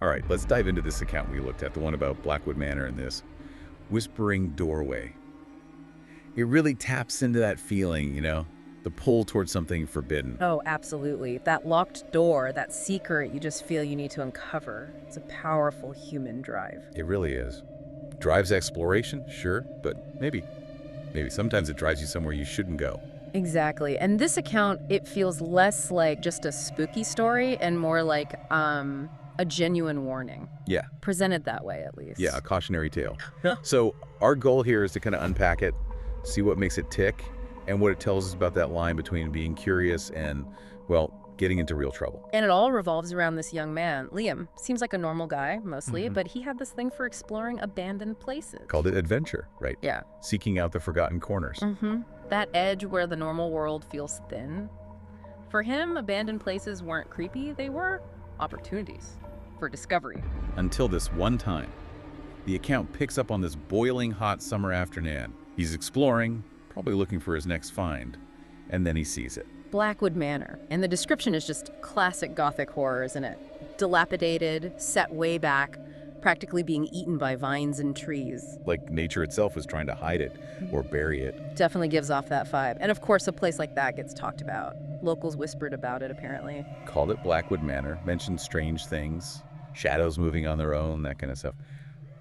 All right, let's dive into this account we looked at, the one about Blackwood Manor and this whispering doorway. It really taps into that feeling, the pull towards something forbidden. Oh, absolutely. That locked door, that secret you just feel you need to uncover. It's a powerful human drive. It really is. Drives exploration, sure, but maybe sometimes it drives you somewhere you shouldn't go. Exactly. And this account, it feels less like just a spooky story and more like a genuine warning. Yeah, Presented that way, at least. yeah, a cautionary tale. So our goal here is to kind of unpack it, see what makes it tick, and what it tells us about that line between being curious and, well, getting into real trouble. And it all revolves around this young man, Liam. Seems like a normal guy, mostly, but he had this thing for exploring abandoned places. Called it adventure, right? Yeah. Seeking out the forgotten corners. That edge where the normal world feels thin. For him, abandoned places weren't creepy, they were opportunities for discovery. Until this one time, the account picks up on this boiling hot summer afternoon. He's exploring, probably looking for his next find, and then he sees it. Blackwood Manor. And the description is just classic Gothic horror, isn't it? Dilapidated, set way back, practically being eaten by vines and trees. Like nature itself was trying to hide it or bury it. Definitely gives off that vibe. And of course, a place like that gets talked about. Locals whispered about it, apparently. Called it Blackwood Manor, mentioned strange things, shadows moving on their own, that kind of stuff.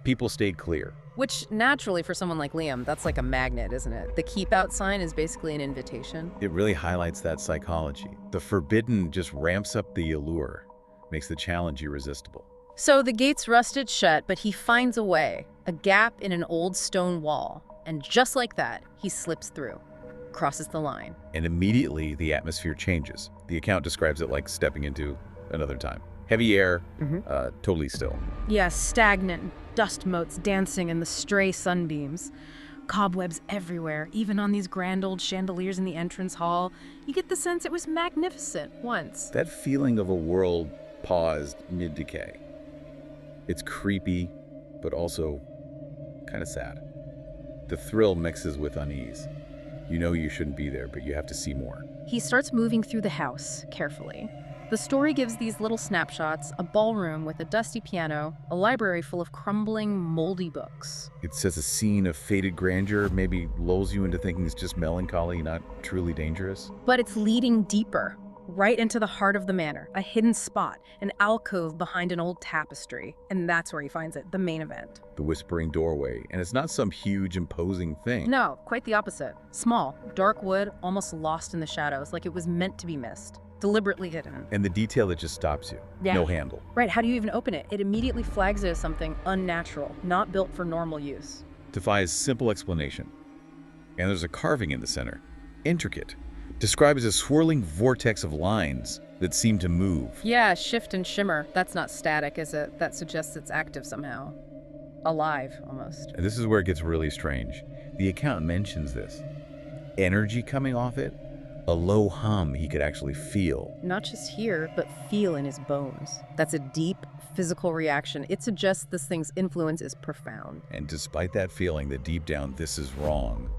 People stayed clear. Which, naturally, for someone like Liam, that's like a magnet, isn't it? The keep out sign is basically an invitation. It really highlights that psychology. The forbidden just ramps up the allure, makes the challenge irresistible. So the gate's rusted shut, but he finds a way, a gap in an old stone wall. And just like that, he slips through, crosses the line. And immediately the atmosphere changes. The account describes it like stepping into another time. Heavy air, totally still. Yeah, stagnant, dust motes dancing in the stray sunbeams. Cobwebs everywhere, even on these grand old chandeliers in the entrance hall. You get the sense it was magnificent once. That feeling of a world paused mid-decay. It's creepy, but also kind of sad. The thrill mixes with unease. You know you shouldn't be there, but you have to see more. He starts moving through the house, carefully. The story gives these little snapshots, a ballroom with a dusty piano, a library full of crumbling, moldy books. It says a scene of faded grandeur, maybe lulls you into thinking it's just melancholy, not truly dangerous. But it's leading deeper, right into the heart of the manor, a hidden spot, an alcove behind an old tapestry. And that's where he finds it, the main event. The whispering doorway, and it's not some huge, imposing thing. No, quite the opposite. Small, dark wood, almost lost in the shadows, like it was meant to be missed. Deliberately hidden. And the detail that just stops you. Yeah. No handle. Right, how do you even open it? It immediately flags it as something unnatural, not built for normal use. Defies simple explanation. And there's a carving in the center. Intricate. Described as a swirling vortex of lines that seem to move. Yeah, shift and shimmer. That's not static, is it? That suggests it's active somehow. Alive, almost. And this is where it gets really strange. The account mentions this. Energy coming off it. A low hum he could actually feel. Not just hear, but feel in his bones. That's a deep, physical reaction. It suggests this thing's influence is profound. And despite that feeling that deep down this is wrong,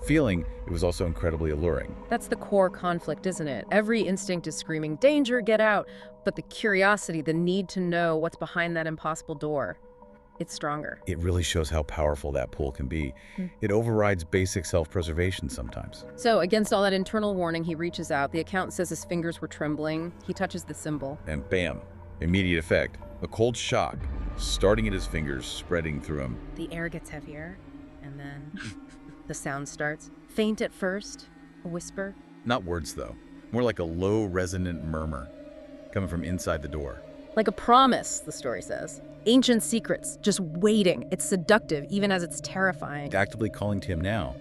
feeling it was also incredibly alluring. That's the core conflict, isn't it? Every instinct is screaming, danger, get out. But the curiosity, the need to know what's behind that impossible door, it's stronger. It really shows how powerful that pull can be. It overrides basic self-preservation sometimes. So against all that internal warning, he reaches out. The account says his fingers were trembling. He touches the symbol. And bam, immediate effect. A cold shock, starting at his fingers, spreading through him. The air gets heavier, and then the sound starts. Faint at first, a whisper. Not words, though. More like a low, resonant murmur coming from inside the door. Like a promise, the story says. Ancient secrets, just waiting. It's seductive, even as it's terrifying. Actively calling to him now.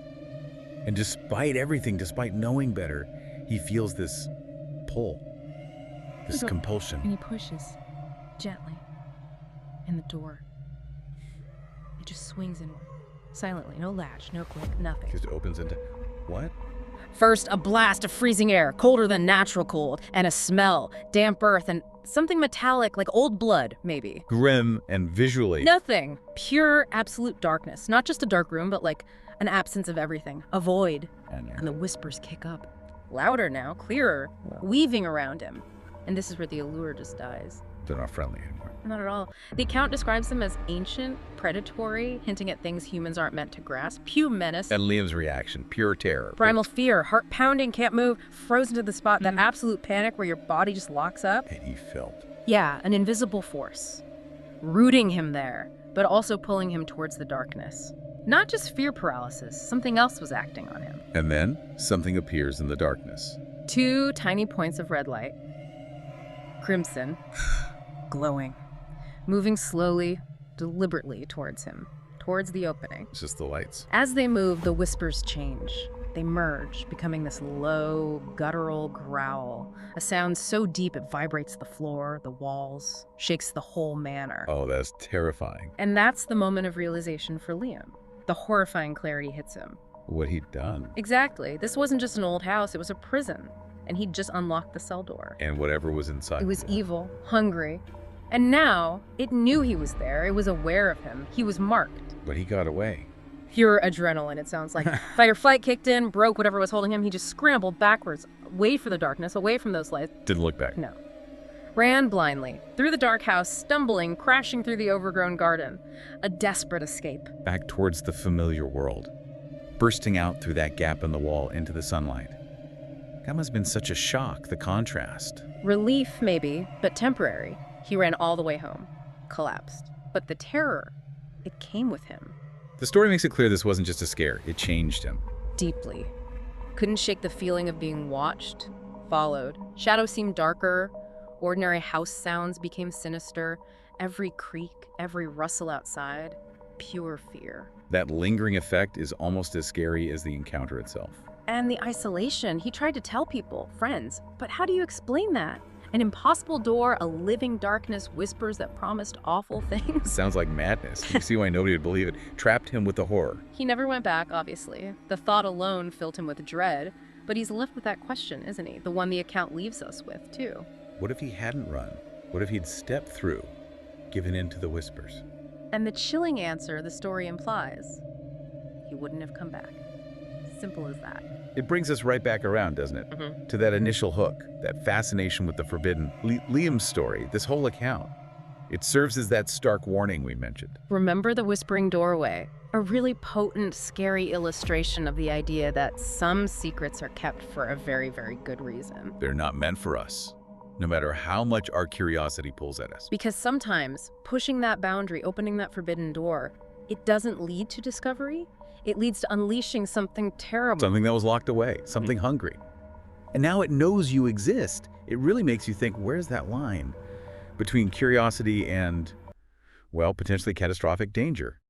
And despite everything, despite knowing better, he feels this pull, this compulsion. And he pushes, gently, and the door. It just swings inward, silently. No latch, no click, nothing. Just opens into... What? First, a blast of freezing air, colder than natural cold, and a smell, damp earth, and something metallic, like old blood, maybe. Grim and visually... Nothing. Pure, absolute darkness. Not just a dark room, but like an absence of everything. A void. And the whispers kick up. Louder now, clearer, weaving around him. And this is where the allure just dies. They're not friendly anymore. Not at all. The account describes them as ancient, predatory, hinting at things humans aren't meant to grasp. Pure menace. And Liam's reaction, pure terror. Primal fear, heart pounding, can't move, frozen to the spot, that absolute panic where your body just locks up. And he felt. Yeah, an invisible force. Rooting him there, but also pulling him towards the darkness. Not just fear paralysis, something else was acting on him. And then something appears in the darkness. 2 tiny points of red light. Crimson. Glowing. Moving slowly, deliberately towards him, towards the opening. It's just the lights. As they move, the whispers change. They merge, becoming this low, guttural growl. A sound so deep it vibrates the floor, the walls, shakes the whole manor. Oh, that's terrifying. And that's the moment of realization for Liam. The horrifying clarity hits him. What he'd done. Exactly. This wasn't just an old house, it was a prison. And he'd just unlocked the cell door. And whatever was inside. It was evil, hungry. And now, it knew he was there. It was aware of him. He was marked. But he got away. Pure adrenaline, it sounds like. Fight or flight kicked in, broke whatever was holding him. He just scrambled backwards, away from the darkness, away from those lights. Didn't look back. No. Ran blindly, through the dark house, stumbling, crashing through the overgrown garden. A desperate escape. Back towards the familiar world. Bursting out through that gap in the wall into the sunlight. That must have been such a shock, the contrast. Relief, maybe, but temporary. He ran all the way home. Collapsed. But the terror, it came with him. The story makes it clear this wasn't just a scare. It changed him. Deeply. Couldn't shake the feeling of being watched, followed. Shadows seemed darker. Ordinary house sounds became sinister. Every creak, every rustle outside. Pure fear. That lingering effect is almost as scary as the encounter itself. And the isolation. He tried to tell people, friends, but how do you explain that? An impossible door, a living darkness, whispers that promised awful things. Sounds like madness. You see why nobody would believe it. Trapped him with the horror. He never went back, obviously. The thought alone filled him with dread, but he's left with that question, isn't he? The one the account leaves us with, too. What if he hadn't run? What if he'd stepped through, given in to the whispers? And the chilling answer the story implies, he wouldn't have come back. Simple as that. It brings us right back around, doesn't it? To that initial hook, that fascination with the forbidden. Liam's story, this whole account, it serves as that stark warning we mentioned. Remember the whispering doorway? A really potent, scary illustration of the idea that some secrets are kept for a very, very good reason. They're not meant for us, no matter how much our curiosity pulls at us. Because sometimes pushing that boundary, opening that forbidden door, it doesn't lead to discovery. It leads to unleashing something terrible. Something that was locked away, something hungry. And now it knows you exist. It really makes you think, where's that line between curiosity and, well, potentially catastrophic danger?